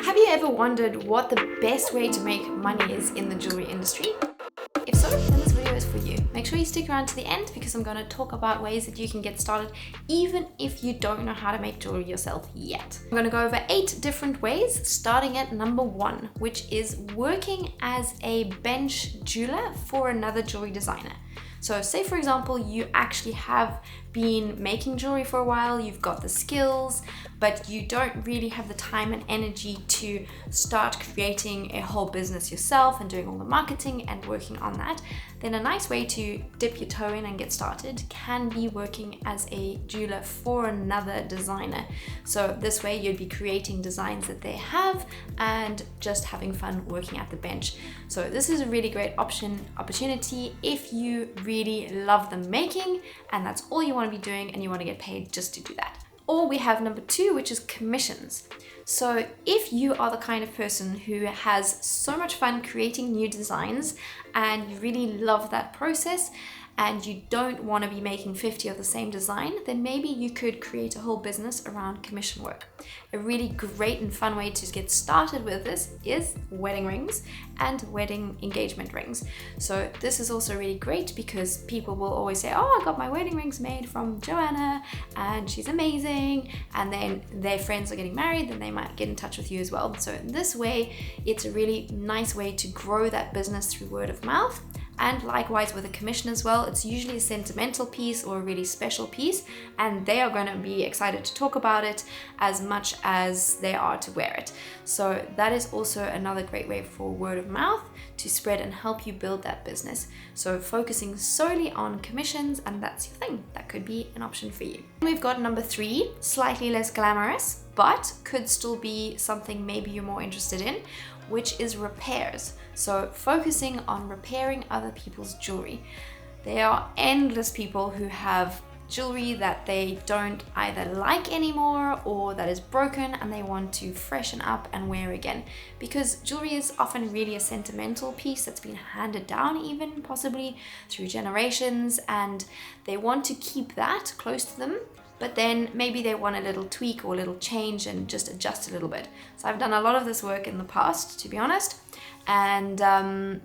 Have you ever wondered what the best way to make money is in the jewelry industry? If so, then this video is for you. Make sure you stick around to the end because I'm going to talk about ways that you can get started even if you don't know how to make jewelry yourself yet. I'm going to go over 8 different ways, starting at number 1, which is working as a bench jeweler for another jewelry designer. So say for example, you actually have been making jewelry for a while, you've got the skills, but you don't really have the time and energy to start creating a whole business yourself and doing all the marketing and working on that, then a nice way to dip your toe in and get started can be working as a jeweler for another designer. So this way you'd be creating designs that they have and just having fun working at the bench. So this is a really great opportunity if you really love the making and that's all you want to be doing and you want to get paid just to do that. Or we have number 2, which is commissions. So if you are the kind of person who has so much fun creating new designs and you really love that process and you don't want to be making 50 of the same design, then maybe you could create a whole business around commission work. A really great and fun way to get started with this is wedding rings and wedding engagement rings. So this is also really great because people will always say, oh, I got my wedding rings made from Joanna and she's amazing. And then their friends are getting married, then they might get in touch with you as well. So in this way, it's a really nice way to grow that business through word of mouth. And likewise with a commission as well, it's usually a sentimental piece or a really special piece, and they are going to be excited to talk about it as much as they are to wear it. So that is also another great way for word of mouth to spread and help you build that business. So focusing solely on commissions, and that's your thing. That could be an option for you. We've got number 3, slightly less glamorous, but could still be something maybe you're more interested in, which is repairs. So focusing on repairing other people's jewelry. There are endless people who have jewelry that they don't either like anymore or that is broken and they want to freshen up and wear again, because jewelry is often really a sentimental piece that's been handed down even possibly through generations, and they want to keep that close to them, but then maybe they want a little tweak or a little change and just adjust a little bit. So I've done a lot of this work in the past, to be honest. And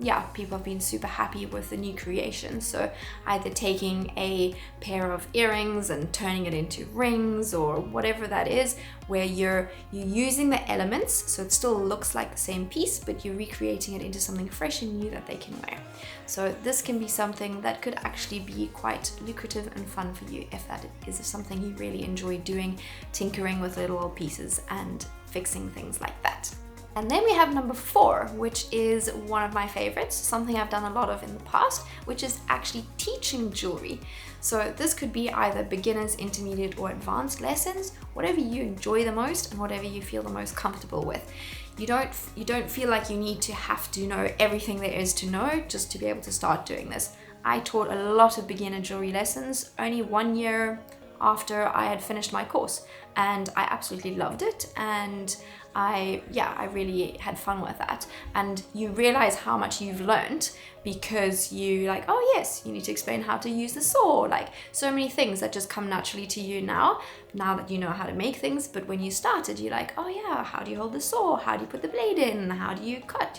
yeah, people have been super happy with the new creation. So either taking a pair of earrings and turning it into rings or whatever that is, where you're using the elements so it still looks like the same piece, but you're recreating it into something fresh and new that they can wear. So this can be something that could actually be quite lucrative and fun for you if that is something you really enjoy doing, tinkering with little old pieces and fixing things like that. And then we have number 4, which is one of my favorites, something I've done a lot of in the past, which is actually teaching jewelry. So this could be either beginners, intermediate, or advanced lessons, whatever you enjoy the most and whatever you feel the most comfortable with. You don't feel like you need to have to know everything there is to know just to be able to start doing this. I taught a lot of beginner jewelry lessons only 1 year after I had finished my course, and I absolutely loved it, and I really had fun with that. And you realize how much you've learned because you like, oh yes, you need to explain how to use the saw, like so many things that just come naturally to you now that you know how to make things. But when you started, you're like, oh yeah, how do you hold the saw, how do you put the blade in, how do you cut,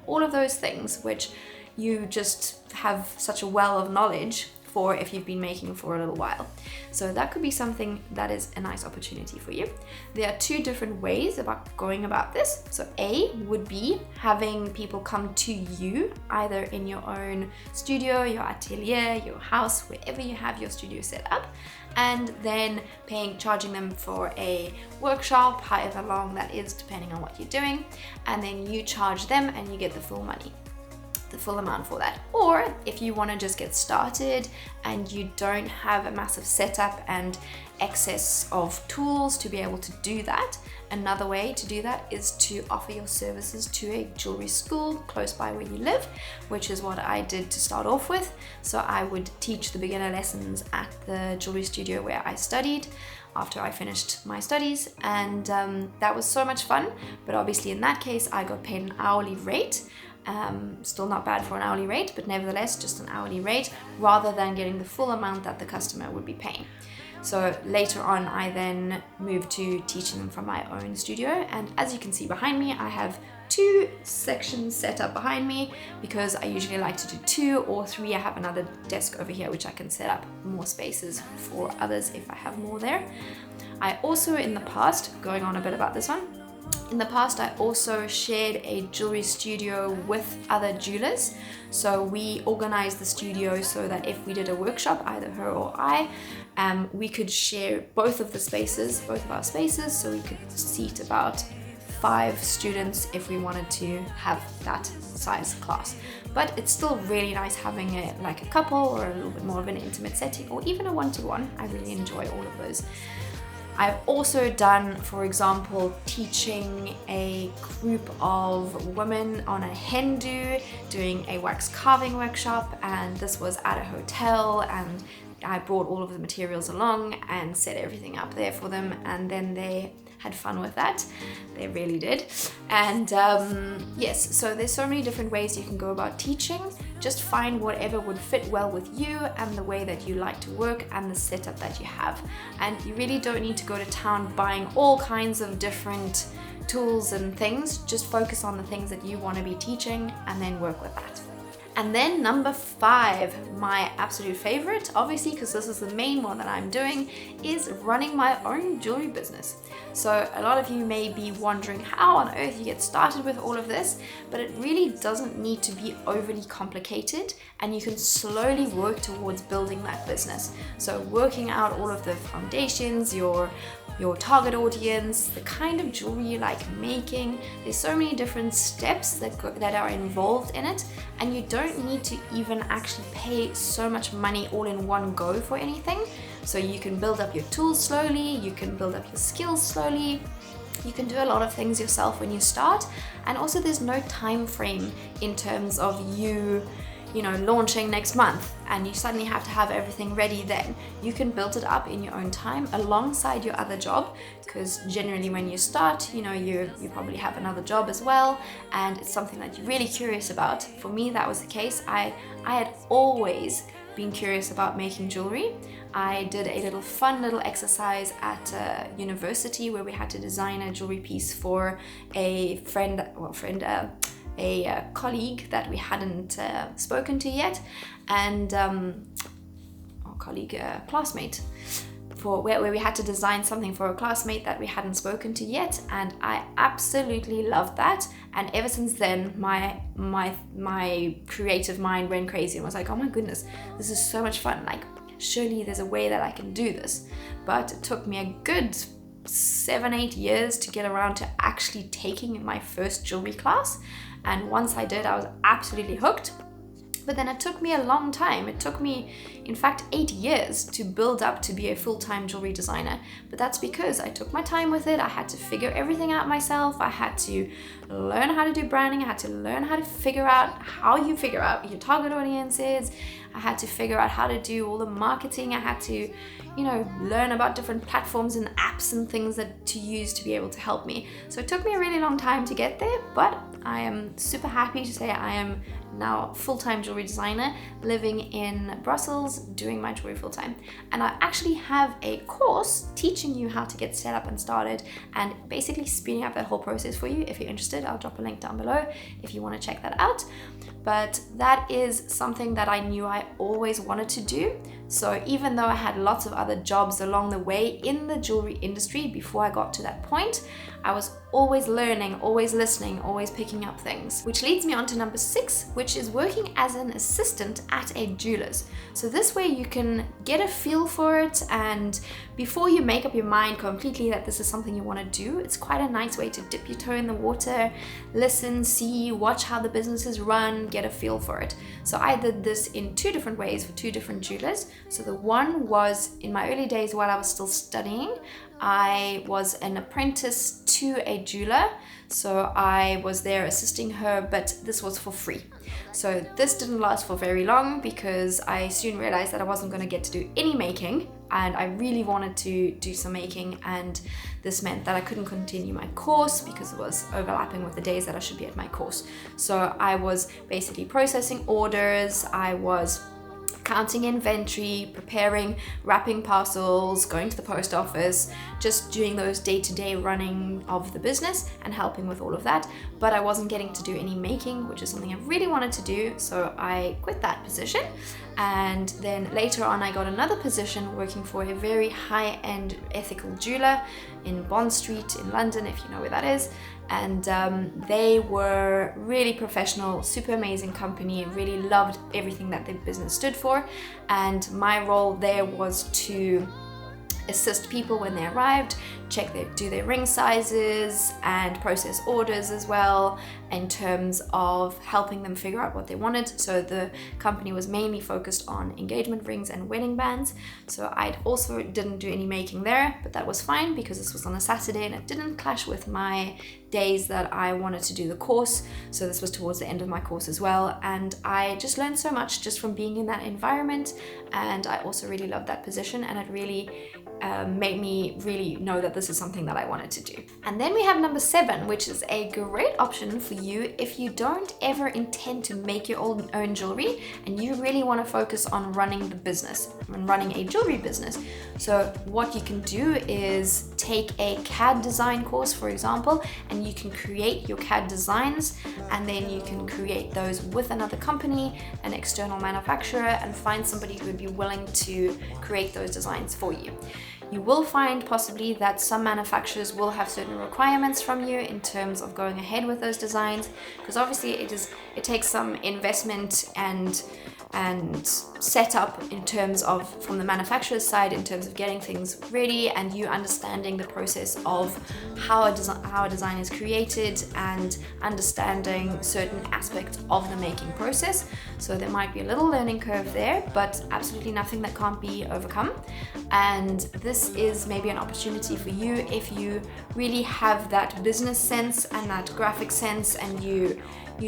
all of those things which you just have such a well of knowledge for if you've been making for a little while. So that could be something that is a nice opportunity for you. There are 2 different ways about going about this. So A would be having people come to you, either in your own studio, your atelier, your house, wherever you have your studio set up, and then charging them for a workshop, however long that is, depending on what you're doing, and then you charge them and you get the full money. The full amount for that. Or if you want to just get started and you don't have a massive setup and excess of tools to be able to do that, another way to do that is to offer your services to a jewelry school close by where you live, which is what I did to start off with. So I would teach the beginner lessons at the jewelry studio where I studied after I finished my studies, and that was so much fun. But obviously in that case I got paid an hourly rate. Still not bad for an hourly rate, but nevertheless just an hourly rate rather than getting the full amount that the customer would be paying. So later on, I then moved to teaching them from my own studio. And as you can see behind me, I have 2 sections set up behind me because I usually like to do 2 or 3. I have another desk over here which I can set up more spaces for others if I have more there. I also, in the past, going on a bit about this one, in the past I also shared a jewelry studio with other jewelers. So we organized the studio so that if we did a workshop, either her or I, we could share both of our spaces, so we could seat about 5 students if we wanted to have that size class. But it's still really nice having it like a couple or a little bit more of an intimate setting, or even a one-to-one. I really enjoy all of those. I've also done, for example, teaching a group of women on a hen do, doing a wax carving workshop, and this was at a hotel, and I brought all of the materials along and set everything up there for them, and then they had fun with that. They really did. And yes, so there's so many different ways you can go about teaching. Just find whatever would fit well with you and the way that you like to work and the setup that you have. And you really don't need to go to town buying all kinds of different tools and things. Just focus on the things that you want to be teaching and then work with that. And then number 5, my absolute favorite, obviously because this is the main one that I'm doing, is running my own jewelry business. So a lot of you may be wondering how on earth you get started with all of this, but it really doesn't need to be overly complicated, and you can slowly work towards building that business. So working out all of the foundations, your target audience, the kind of jewelry you like making. There's so many different steps that are involved in it, and you don't need to even actually pay so much money all in one go for anything. So you can build up your tools slowly, you can build up your skills slowly, you can do a lot of things yourself when you start, and also there's no time frame in terms of you launching next month and you suddenly have to have everything ready then. You can build it up in your own time alongside your other job, because generally when you start, you probably have another job as well, and it's something that you're really curious about. For me, that was the case. I had always been curious about making jewelry. I did a fun little exercise at university where we had to design a jewelry piece for a colleague that we hadn't spoken to yet, and classmate, where we had to design something for a classmate that we hadn't spoken to yet, and I absolutely loved that. And ever since then, my creative mind went crazy and was like, oh my goodness, this is so much fun. Like, surely there's a way that I can do this. But it took me a good 7-8 years to get around to actually taking my first jewelry class. And once I did, I was absolutely hooked. But then it took me a long time. It took me, in fact, 8 years to build up to be a full-time jewelry designer. But that's because I took my time with it. I had to figure everything out myself. I had to learn how to do branding. I had to learn how to figure out how you figure out your target audiences. I had to figure out how to do all the marketing. I had to, learn about different platforms and apps and things to use to be able to help me. So it took me a really long time to get there, but I am super happy to say I am now full-time jewelry designer living in Brussels, doing my jewelry full-time. And I actually have a course teaching you how to get set up and started and basically speeding up that whole process for you. If you're interested, I'll drop a link down below if you want to check that out. But that is something that I knew I always wanted to do. So even though I had lots of other jobs along the way in the jewelry industry before I got to that point, I was always learning, always listening, always picking up things. Which leads me on to number 6, which is working as an assistant at a jeweler's. So this way you can get a feel for it, and before you make up your mind completely that this is something you want to do, it's quite a nice way to dip your toe in the water, listen, see, watch how the business is run, get a feel for it. So I did this in 2 different ways for 2 different jewelers. So the one was in my early days while I was still studying. I was an apprentice to a jeweler, so I was there assisting her, but this was for free. So this didn't last for very long because I soon realized that I wasn't going to get to do any making, and I really wanted to do some making, and this meant that I couldn't continue my course because it was overlapping with the days that I should be at my course. So I was basically processing orders, I was counting inventory, preparing, wrapping parcels, going to the post office, just doing those day-to-day running of the business and helping with all of that. But I wasn't getting to do any making, which is something I really wanted to do, so I quit that position. And then later on I got another position working for a very high-end ethical jeweler in Bond Street in London, if you know where that is. And they were really professional, super amazing company, really loved everything that their business stood for. And my role there was to assist people when they arrived, do their ring sizes and process orders as well, in terms of helping them figure out what they wanted. So the company was mainly focused on engagement rings and wedding bands. So I also didn't do any making there, but that was fine because this was on a Saturday and it didn't clash with my days that I wanted to do the course. So this was towards the end of my course as well. And I just learned so much just from being in that environment. And I also really loved that position, and it really made me really know that this is something that I wanted to do. And then we have number 7, which is a great option for you if you don't ever intend to make your own jewelry and you really want to focus on running the business and running a jewelry business. So what you can do is take a CAD design course, for example, and you can create your CAD designs, and then you can create those with another company, an external manufacturer, and find somebody who would be willing to create those designs for you. You will find possibly that some manufacturers will have certain requirements from you in terms of going ahead with those designs, because obviously it takes some investment and setup in terms of, from the manufacturer's side, in terms of getting things ready and you understanding the process of how a design is created and understanding certain aspects of the making process. So there might be a little learning curve there, but absolutely nothing that can't be overcome. And this is maybe an opportunity for you if you really have that business sense and that graphic sense, and you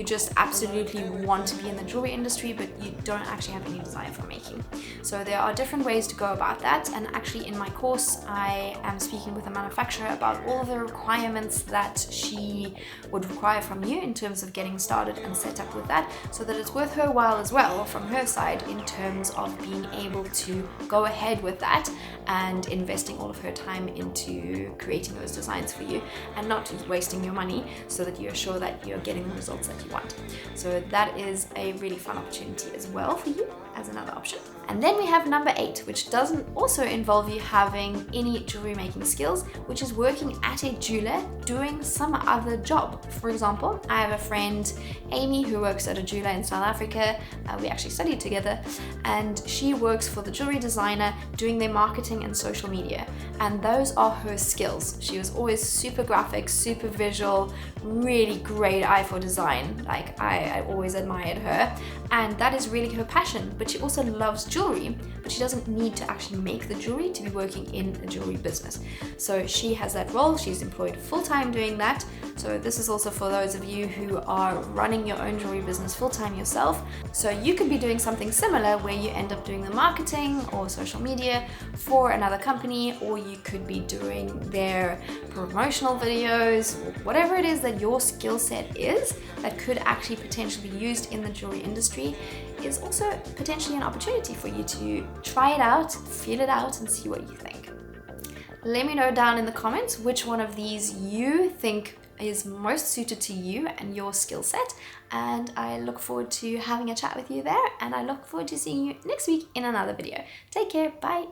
just absolutely want to be in the jewelry industry, but you don't actually have any desire for making. So there are different ways to go about that. And actually in my course, I am speaking with a manufacturer about all of the requirements that she would require from you in terms of getting started and set up with that, so that it's worth her while as well from her side in terms of being able to go ahead with that and investing all of her time into creating those designs for you and not wasting your money, so that you're sure that you're getting the results that you want. So that is a really fun opportunity as well for you as another option. And then we have number 8, which doesn't also involve you having any jewelry making skills, which is working at a jeweler doing some other job. For example, I have a friend, Amy, who works at a jeweler in South Africa. We actually studied together, and she works for the jewelry designer doing their marketing and social media. And those are her skills. She was always super graphic, super visual, really great eye for design. Like I always admired her, and that is really her passion. But she also loves jewelry, but she doesn't need to actually make the jewelry to be working in a jewelry business. So she has that role. She's employed full-time doing that. So this is also for those of you who are running your own jewelry business full-time yourself. So you could be doing something similar where you end up doing the marketing or social media for another company, or you could be doing their promotional videos, whatever it is that your skill set is that could actually potentially be used in the jewelry industry, is also potentially an opportunity for you to try it out, feel it out, and see what you think. Let me know down in the comments which one of these you think is most suited to you and your skill set, and I look forward to having a chat with you there, and I look forward to seeing you next week in another video. Take care, bye!